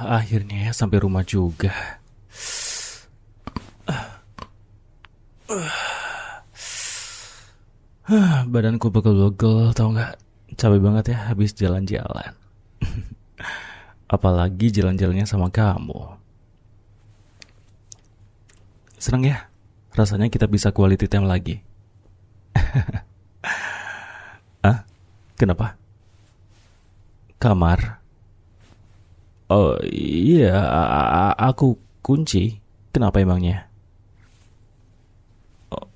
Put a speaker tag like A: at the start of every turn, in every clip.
A: Akhirnya ya sampai rumah juga. Badanku pegel-pegel, tau nggak? Capek banget ya habis jalan-jalan. Apalagi jalan-jalannya sama kamu. Seneng ya? Rasanya kita bisa quality time lagi. Ah, kenapa? Kamar? Oh iya, aku kunci. Kenapa emangnya? Oh,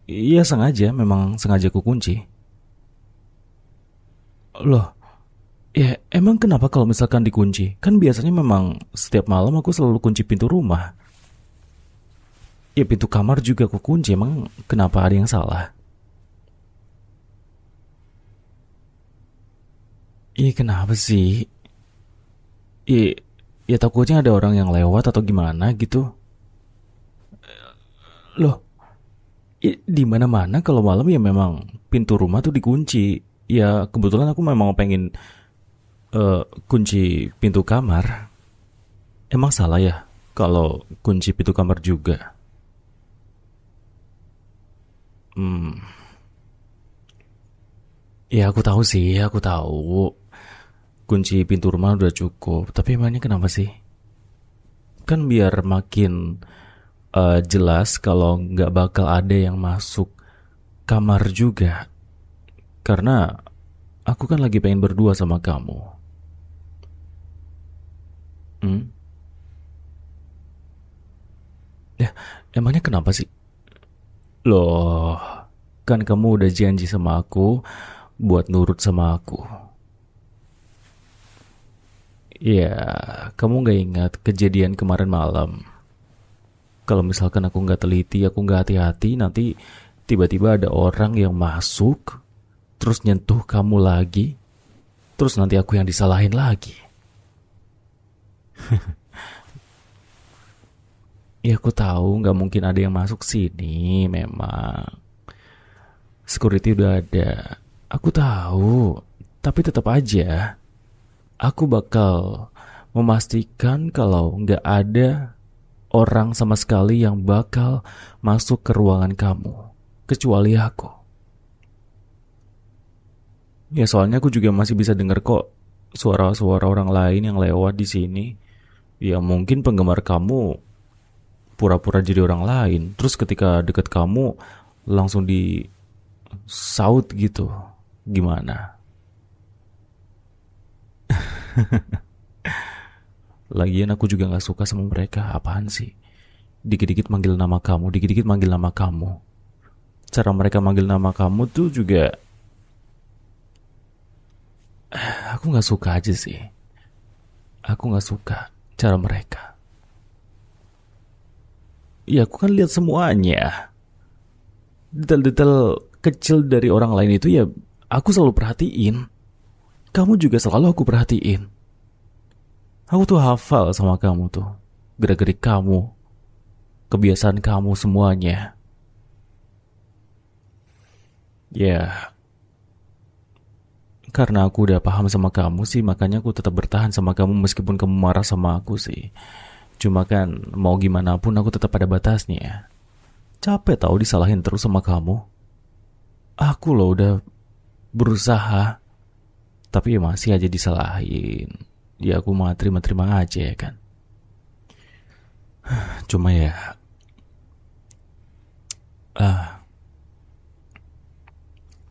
A: iya sengaja, memang sengaja aku kunci. Loh, ya emang kenapa kalau misalkan dikunci? Kan biasanya memang setiap malam aku selalu kunci pintu rumah. Ya pintu kamar juga aku kunci, emang kenapa ada yang salah? Ih kenapa sih? Ih, ya takutnya ada orang yang lewat atau gimana gitu. Loh, di mana-mana kalau malam ya memang pintu rumah tuh dikunci. Ya kebetulan aku memang pengen kunci pintu kamar. Emang salah ya kalau kunci pintu kamar juga? Hmm, ya aku tahu sih, aku tahu. Kunci pintu rumah udah cukup. Tapi emangnya kenapa sih? Kan biar makin jelas kalau nggak bakal ada yang masuk kamar juga. Karena aku kan lagi pengen berdua sama kamu. Hmm? Ya, emangnya kenapa sih? Loh, kan kamu udah janji sama aku buat nurut sama aku. Ya, kamu nggak ingat kejadian kemarin malam? Kalau misalkan aku nggak teliti, aku nggak hati-hati, nanti tiba-tiba ada orang yang masuk, terus nyentuh kamu lagi, terus nanti aku yang disalahin lagi. Ya aku tahu nggak mungkin ada yang masuk sini, memang security udah ada. Aku tahu, tapi tetap aja, aku bakal memastikan kalau nggak ada orang sama sekali yang bakal masuk ke ruangan kamu, kecuali aku. Ya soalnya aku juga masih bisa dengar kok suara-suara orang lain yang lewat di sini. Ya mungkin penggemar kamu pura-pura jadi orang lain. Terus ketika deket kamu langsung di saut gitu. Gimana? Lagian aku juga nggak suka sama mereka. Apaan sih? Dikit-dikit manggil nama kamu, dikit-dikit manggil nama kamu. Cara mereka manggil nama kamu tuh juga aku nggak suka aja sih. Aku nggak suka cara mereka. Ya aku kan lihat semuanya. Detail-detail kecil dari orang lain itu ya aku selalu perhatiin. Kamu juga selalu aku perhatiin. Aku tuh hafal sama kamu tuh. Gerak-gerik kamu, kebiasaan kamu semuanya. Ya, karena aku udah paham sama kamu sih, makanya aku tetap bertahan sama kamu meskipun kamu marah sama aku sih. Cuma kan mau gimana pun aku tetap ada batasnya. Capek tahu disalahin terus sama kamu. Aku loh udah berusaha, tapi ya masih aja disalahin. Ya aku mah terima-terima aja ya kan. Cuma ya, ah,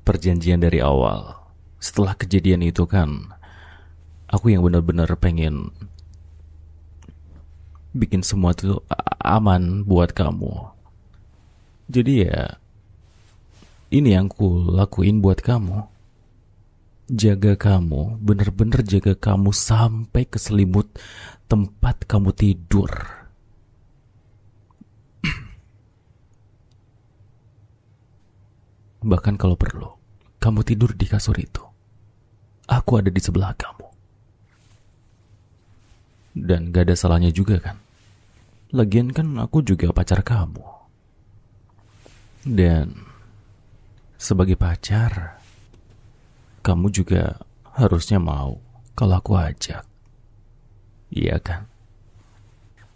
A: perjanjian dari awal. Setelah kejadian itu kan, aku yang benar-benar pengen bikin semua itu aman buat kamu. Jadi ya, ini yang ku lakuin buat kamu. Jaga kamu, bener-bener jaga kamu sampai ke selimut tempat kamu tidur. Bahkan kalau perlu, kamu tidur di kasur itu. Aku ada di sebelah kamu. Dan gak ada salahnya juga kan. Lagian kan aku juga pacar kamu. Dan sebagai pacar, kamu juga harusnya mau kalau aku ajak. Iya kan?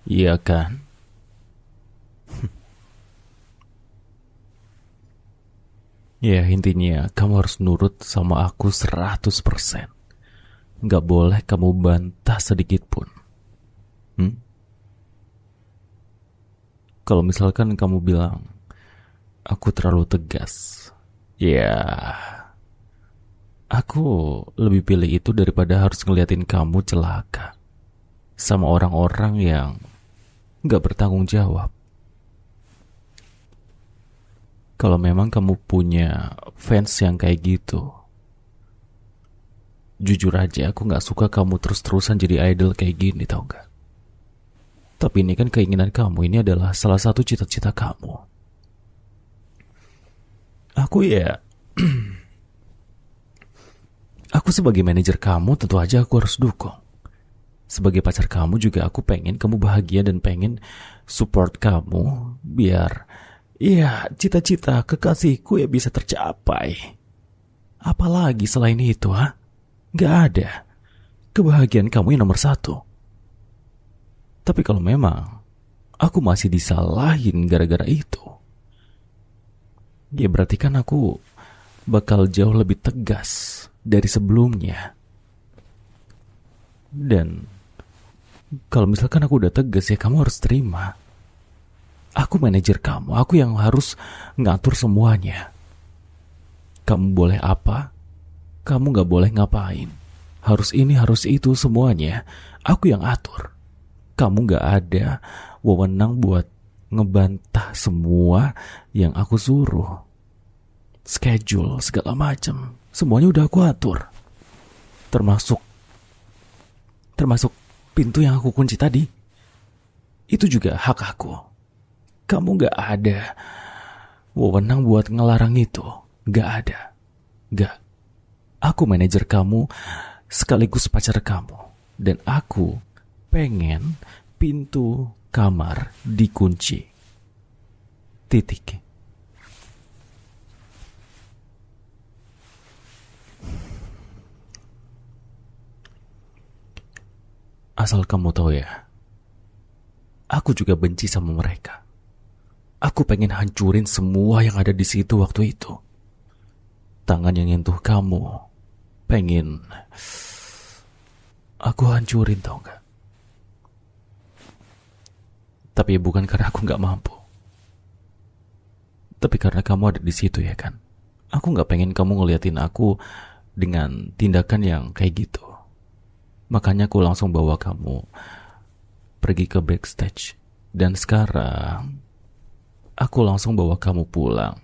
A: Iya kan? Ya intinya kamu harus nurut sama aku 100%. Nggak boleh kamu bantah sedikit pun. Kalau misalkan kamu bilang aku terlalu tegas, ya aku lebih pilih itu daripada harus ngeliatin kamu celaka sama orang-orang yang nggak bertanggung jawab. Kalau memang kamu punya fans yang kayak gitu, jujur aja aku nggak suka kamu terus-terusan jadi idol kayak gini, tau gak? Tapi ini kan keinginan kamu, ini adalah salah satu cita-cita kamu. Aku ya, aku sebagai manajer kamu tentu aja aku harus dukung. Sebagai pacar kamu juga aku pengen kamu bahagia dan pengen support kamu biar ya cita-cita kekasihku ya bisa tercapai. Apalagi selain itu, Gak ada. Kebahagiaan kamu yang nomor satu. Tapi kalau memang aku masih disalahin gara-gara itu, ya berarti kan aku bakal jauh lebih tegas dari sebelumnya. Dan kalau misalkan aku udah tegas, ya kamu harus terima. Aku manajer kamu, aku yang harus ngatur semuanya. Kamu boleh apa, kamu gak boleh ngapain. Harus ini, harus itu, semuanya aku yang atur. Kamu gak ada wewenang buat ngebantah semua yang aku suruh. Schedule, segala macam, semuanya udah aku atur. Termasuk pintu yang aku kunci tadi. Itu juga hak aku. Kamu gak ada wewenang buat ngelarang itu. Gak ada. Gak. Aku manajer kamu sekaligus pacar kamu. Dan aku pengen pintu kamar dikunci. Titik. Asal kamu tahu ya, aku juga benci sama mereka. Aku pengen hancurin semua yang ada di situ waktu itu. Tangan yang nyentuh kamu, pengen aku hancurin, tau gak? Tapi bukan karena aku gak mampu. Tapi karena kamu ada di situ, ya kan? Aku gak pengen kamu ngeliatin aku dengan tindakan yang kayak gitu. Makanya aku langsung bawa kamu pergi ke backstage. Dan sekarang aku langsung bawa kamu pulang.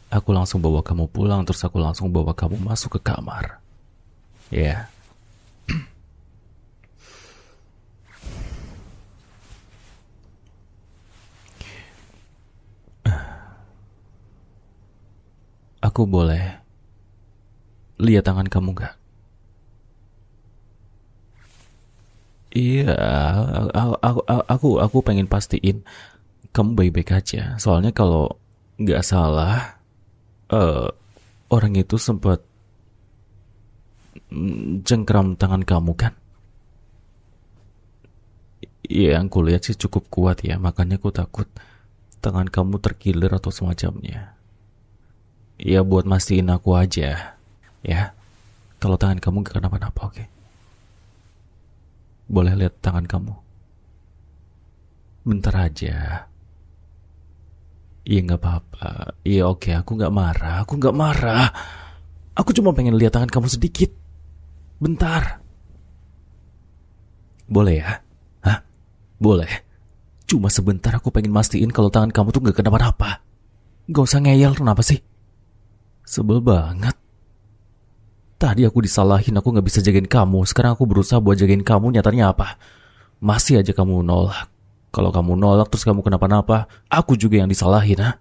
A: Aku langsung bawa kamu pulang, terus aku langsung bawa kamu masuk ke kamar. Ya. Aku boleh lihat tangan kamu gak? Iya, aku pengen pastiin kamu baik-baik aja. Soalnya kalau nggak salah, orang itu sempat cengkram tangan kamu kan? Iya, yang kulihat sih cukup kuat ya. Makanya aku takut tangan kamu terkilir atau semacamnya. Ya buat mastiin aku aja, ya. Kalau tangan kamu gak kenapa-napa, oke? Boleh lihat tangan kamu? Bentar aja. Iya gak apa-apa. Iya oke, aku gak marah. Aku gak marah. Aku cuma pengen lihat tangan kamu sedikit. Bentar. Boleh ya? Hah? Boleh. Cuma sebentar aku pengen mastiin kalau tangan kamu tuh gak kenapa-napa. Gak usah ngeyel, kenapa sih? Sebel banget. Tadi aku disalahin, aku gak bisa jagain kamu. Sekarang aku berusaha buat jagain kamu, nyatanya apa? Masih aja kamu nolak. Kalau kamu nolak terus kamu kenapa-napa, aku juga yang disalahin, ha?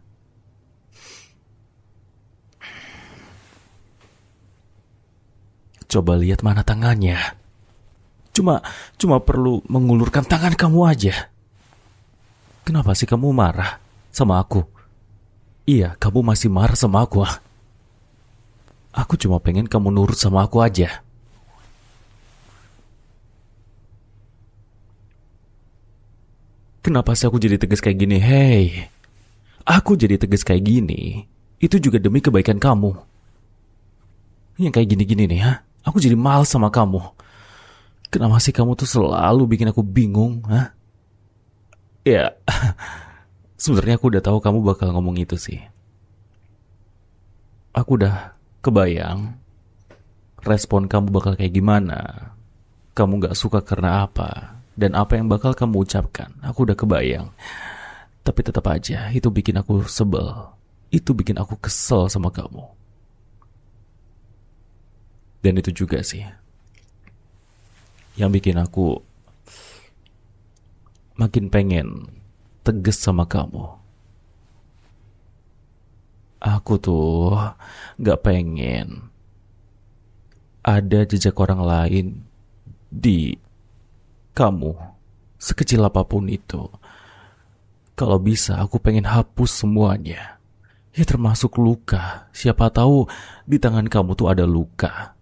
A: Coba lihat mana tangannya. Cuma perlu mengulurkan tangan kamu aja. Kenapa sih kamu marah sama aku? Iya, kamu masih marah sama aku, ha? Aku cuma pengen kamu nurut sama aku aja. Kenapa sih aku jadi tegas kayak gini? Hei, aku jadi tegas kayak gini, itu juga demi kebaikan kamu. Yang kayak gini-gini nih, ha? Aku jadi males sama kamu. Kenapa sih kamu tuh selalu bikin aku bingung, ha? Ya, sebenarnya aku udah tahu kamu bakal ngomong itu sih. Aku udah kebayang respon kamu bakal kayak gimana. Kamu gak suka karena apa, dan apa yang bakal kamu ucapkan. Aku udah kebayang. Tapi tetap aja, itu bikin aku sebel. Itu bikin aku kesel sama kamu. Dan itu juga sih yang bikin aku makin pengen tegas sama kamu. Aku tuh gak pengen ada jejak orang lain di kamu, sekecil apapun itu. Kalau bisa aku pengen hapus semuanya. Ya termasuk luka. Siapa tahu di tangan kamu tuh ada luka.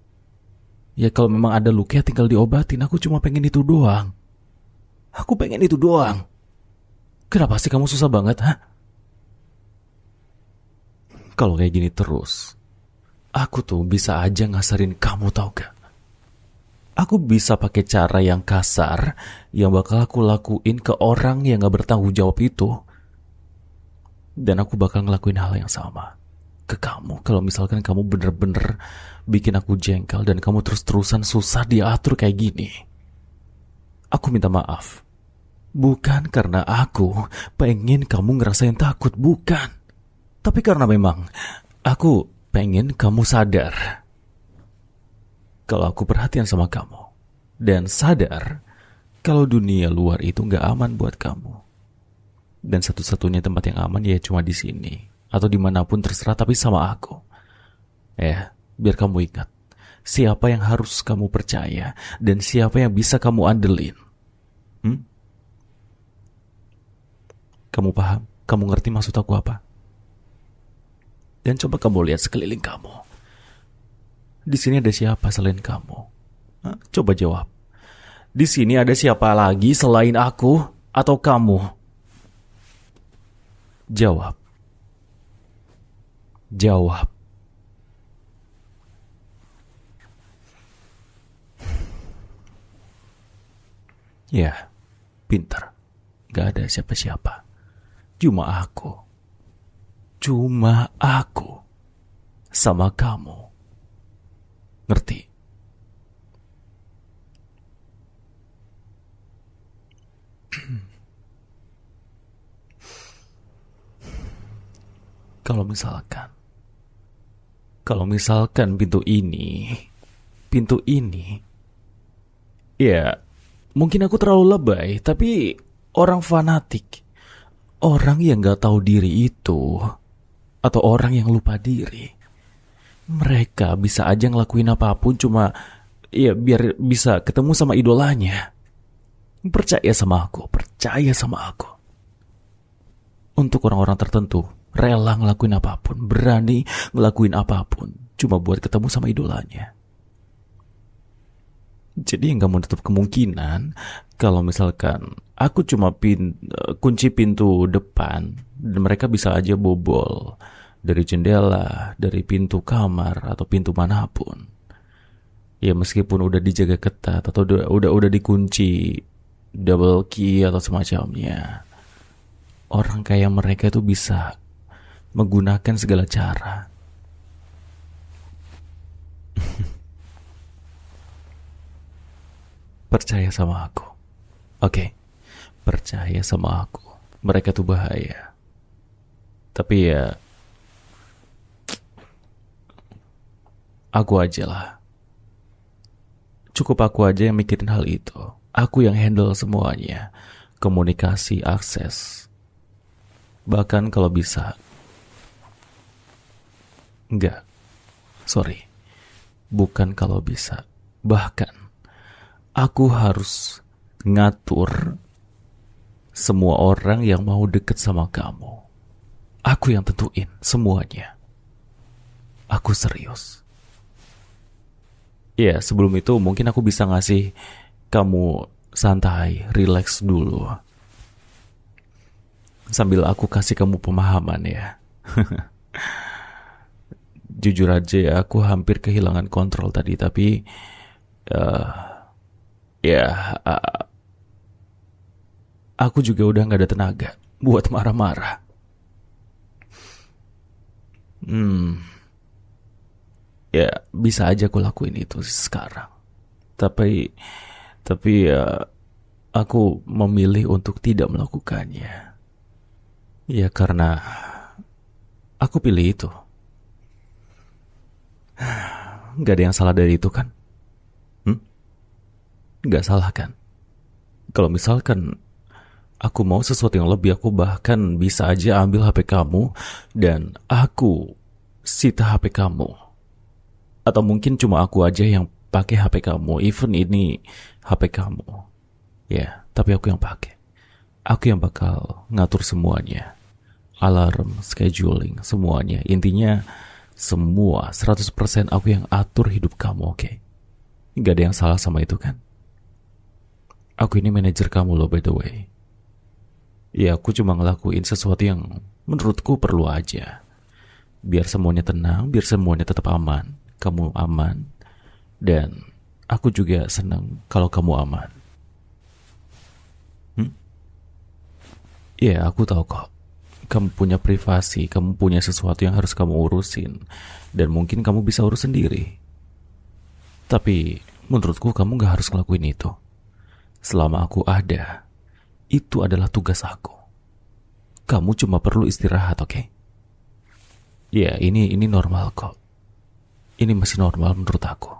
A: Ya kalau memang ada luka ya tinggal diobatin. Aku cuma pengen itu doang. Aku pengen itu doang. Kenapa sih kamu susah banget, ha? Kalau kayak gini terus, aku tuh bisa aja ngasarin kamu, tau gak? Aku bisa pakai cara yang kasar yang bakal aku lakuin ke orang yang gak bertanggung jawab itu. Dan aku bakal ngelakuin hal yang sama ke kamu. Kalau misalkan kamu bener-bener bikin aku jengkel dan kamu terus-terusan susah diatur kayak gini. Aku minta maaf. Bukan karena aku pengen kamu ngerasain takut, bukan. Tapi karena memang aku pengen kamu sadar kalau aku perhatian sama kamu. Dan sadar kalau dunia luar itu gak aman buat kamu. Dan satu-satunya tempat yang aman ya cuma di sini. Atau dimanapun terserah, tapi sama aku. Biar kamu ingat. Siapa yang harus kamu percaya. Dan siapa yang bisa kamu andelin. Kamu paham? Kamu ngerti maksud aku apa? Dan coba kamu lihat sekeliling kamu. Di sini ada siapa selain kamu? Coba jawab. Di sini ada siapa lagi selain aku atau kamu? Jawab. Jawab. Ya, pintar. Gak ada siapa-siapa. Cuma aku. Cuma aku sama kamu. Ngerti? Kalau misalkan pintu ini, ya mungkin aku terlalu lebay, tapi orang fanatik, orang yang gak tahu diri itu, atau orang yang lupa diri, mereka bisa aja ngelakuin apapun cuma ya biar bisa ketemu sama idolanya. Percaya sama aku. Untuk orang-orang tertentu, rela ngelakuin apapun, berani ngelakuin apapun cuma buat ketemu sama idolanya. Jadi yang gak menutup kemungkinan kalau misalkan aku cuma kunci pintu depan dan mereka bisa aja bobol dari jendela, dari pintu kamar atau pintu manapun. Ya meskipun udah dijaga ketat atau udah dikunci double key atau semacamnya. Orang kayak mereka itu bisa menggunakan segala cara. Percaya sama aku. Oke. Percaya sama aku. Mereka tuh bahaya. Tapi ya aku aja lah. Cukup aku aja yang mikirin hal itu. Aku yang handle semuanya. Komunikasi, akses. Bahkan kalau bisa. Enggak. Sorry. Bukan kalau bisa. Bahkan aku harus ngatur semua orang yang mau deket sama kamu. Aku yang tentuin semuanya. Aku serius. Ya, sebelum itu mungkin aku bisa ngasih kamu santai, relax dulu. Sambil aku kasih kamu pemahaman ya. Jujur aja ya, aku hampir kehilangan kontrol tadi, tapi eh, ya aku juga udah nggak ada tenaga buat marah-marah. Hmm, ya bisa aja aku lakuin itu sekarang. Tapi tapi aku memilih untuk tidak melakukannya. Ya karena aku pilih itu. Nggak ada yang salah dari itu kan? Hmm? Nggak salah kan? Kalau misalkan aku mau sesuatu yang lebih, aku bahkan bisa aja ambil HP kamu dan aku sita HP kamu. Atau mungkin cuma aku aja yang pakai HP kamu, even ini HP kamu. Ya, tapi aku yang pakai. Aku yang bakal ngatur semuanya. Alarm, scheduling, semuanya. Intinya semua 100% aku yang atur hidup kamu, oke? Gak ada yang salah sama itu kan? Aku ini manajer kamu loh, by the way. Ya, aku cuma ngelakuin sesuatu yang menurutku perlu aja. Biar semuanya tenang, biar semuanya tetap aman. Kamu aman. Dan aku juga senang kalau kamu aman. Hmm? Ya, aku tahu kok. Kamu punya privasi, kamu punya sesuatu yang harus kamu urusin. Dan mungkin kamu bisa urus sendiri. Tapi menurutku kamu gak harus ngelakuin itu. Selama aku ada, itu adalah tugas aku. Kamu cuma perlu istirahat, oke? Ya, ini normal kok. Ini masih normal menurut aku.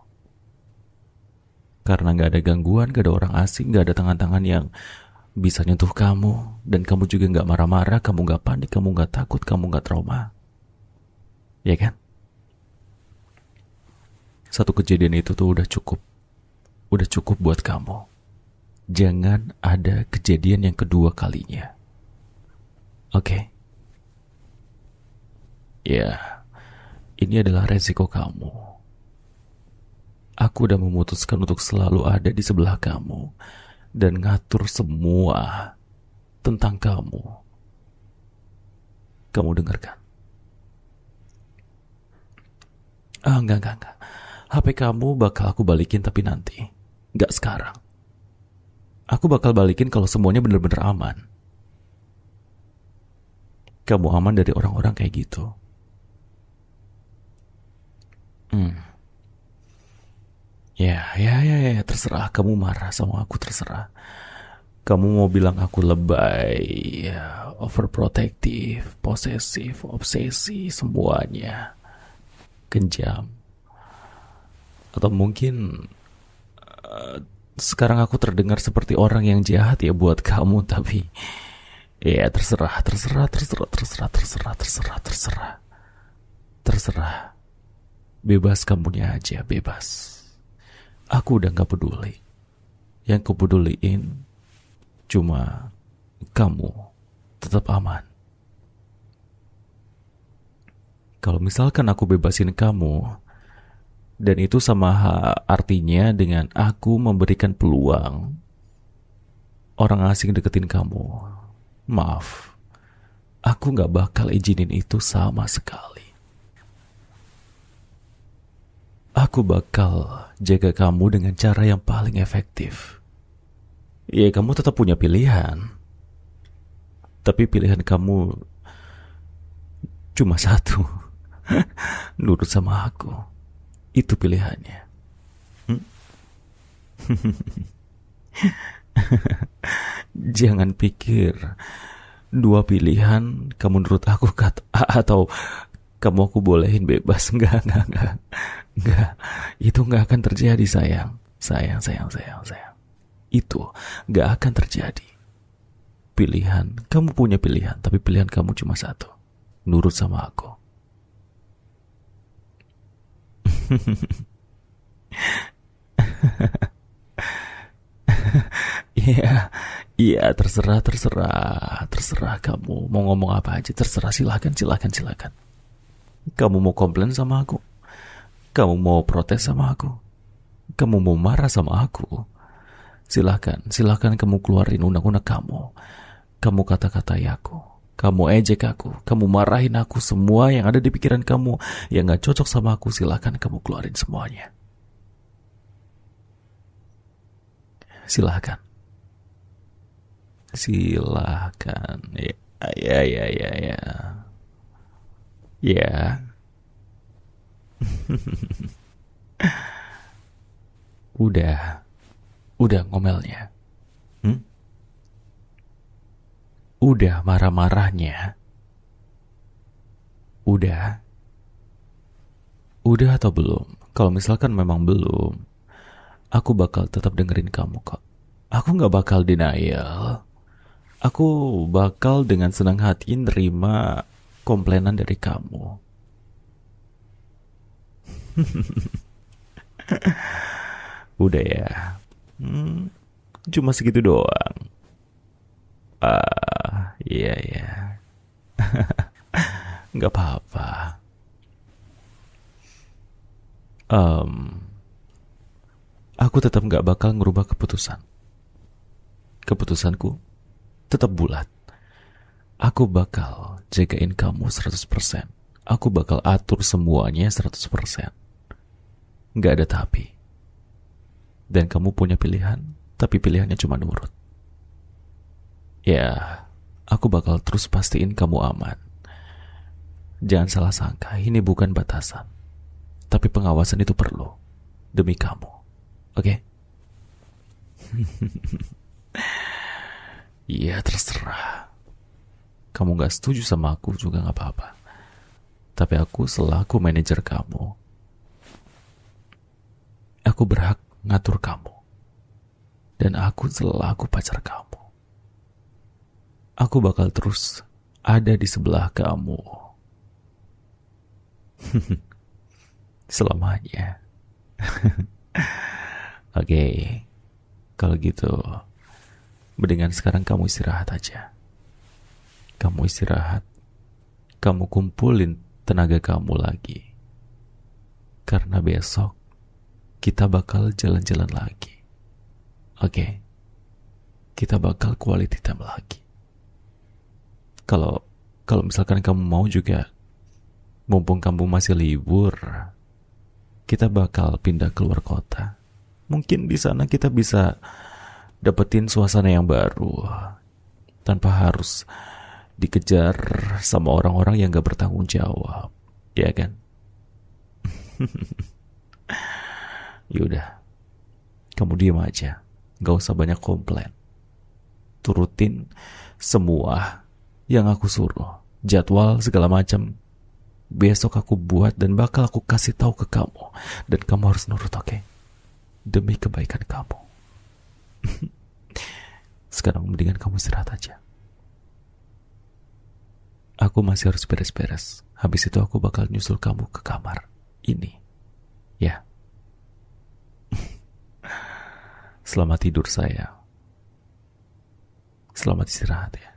A: Karena gak ada gangguan, gak ada orang asing, gak ada tangan-tangan yang bisa nyentuh kamu. Dan kamu juga gak marah-marah, kamu gak panik, kamu gak takut, kamu gak trauma. Ya kan? Satu kejadian itu tuh udah cukup. Udah cukup buat kamu. Jangan ada kejadian yang kedua kalinya. Oke? Ya, ini adalah resiko kamu. Aku udah memutuskan untuk selalu ada di sebelah kamu dan ngatur semua tentang kamu. Kamu dengarkan? Enggak. HP kamu bakal aku balikin tapi nanti. Enggak sekarang. Aku bakal balikin kalau semuanya benar-benar aman. Kamu aman dari orang-orang kayak gitu. Ya, terserah. Kamu marah sama aku, terserah. Kamu mau bilang aku lebay, ya, overprotective, posesif, obsesi, semuanya. Kejam. Atau mungkin sekarang aku terdengar seperti orang yang jahat ya buat kamu, tapi ya terserah. Terserah. Bebas kamunya aja, bebas. Aku udah gak peduli. Yang kupeduliin cuma kamu tetap aman. Kalau misalkan aku bebasin kamu, dan itu sama artinya dengan aku memberikan peluang orang asing deketin kamu, maaf, aku gak bakal izinin itu sama sekali. Aku bakal jaga kamu dengan cara yang paling efektif. Ya, kamu tetap punya pilihan. Tapi pilihan kamu cuma satu. Nurut sama aku. Itu pilihannya. Jangan pikir dua pilihan kamu nurut aku atau kamu aku bolehin bebas. Enggak. Itu enggak akan terjadi, sayang. Sayang. Itu enggak akan terjadi. Pilihan, kamu punya pilihan, tapi pilihan kamu cuma satu. Nurut sama aku. Iya, terserah kamu mau ngomong apa aja, terserah, silakan. Kamu mau komplain sama aku? Kamu mau protes sama aku? Kamu mau marah sama aku? Silahkan, silahkan kamu keluarin unek-unek kamu. Kamu kata-katai aku. Kamu ejek aku. Kamu marahin aku. Semua yang ada di pikiran kamu yang gak cocok sama aku, silahkan kamu keluarin semuanya. Silahkan. Silahkan. Ya, ya, ya, ya, ya. Ya. Udah. Udah ngomelnya. Hmm? Udah marah-marahnya. Udah. Udah atau belum? Kalau misalkan memang belum, aku bakal tetap dengerin kamu kok. Aku gak bakal denial. Aku bakal dengan senang hati nerima komplainan dari kamu. Udah ya. Cuma segitu doang. Iya ya. Gak apa-apa. Aku tetap gak bakal ngerubah keputusan. Keputusanku tetap bulat. Aku bakal jagain kamu 100%. Aku bakal atur semuanya 100%. Gak ada tapi. Dan kamu punya pilihan, tapi pilihannya cuma nurut. Ya, aku bakal terus pastiin kamu aman. Jangan salah sangka, ini bukan batasan. Tapi pengawasan itu perlu. Demi kamu. Oke? Iya, terserah. Kamu gak setuju sama aku juga gak apa-apa. Tapi aku selaku manajer kamu, aku berhak ngatur kamu. Dan aku selaku pacar kamu, aku bakal terus ada di sebelah kamu. Selamanya. Oke, kalau gitu, mendingan sekarang kamu istirahat aja. Kamu istirahat. Kamu kumpulin tenaga kamu lagi. Karena besok kita bakal jalan-jalan lagi. Oke? Kita bakal quality time lagi. Kalau misalkan kamu mau juga, mumpung kamu masih libur, kita bakal pindah keluar kota. Mungkin di sana kita bisa dapetin suasana yang baru tanpa harus dikejar sama orang-orang yang gak bertanggung jawab, ya kan? Yaudah, kamu diam aja, gak usah banyak komplain. Turutin semua yang aku suruh, jadwal segala macam. Besok aku buat dan bakal aku kasih tahu ke kamu, dan kamu harus nurut, oke? Demi kebaikan kamu. Sekarang mendingan kamu istirahat aja. Aku masih harus beres-beres. Habis itu aku bakal nyusul kamu ke kamar ini. Ya. Selamat tidur sayang. Selamat istirahat ya.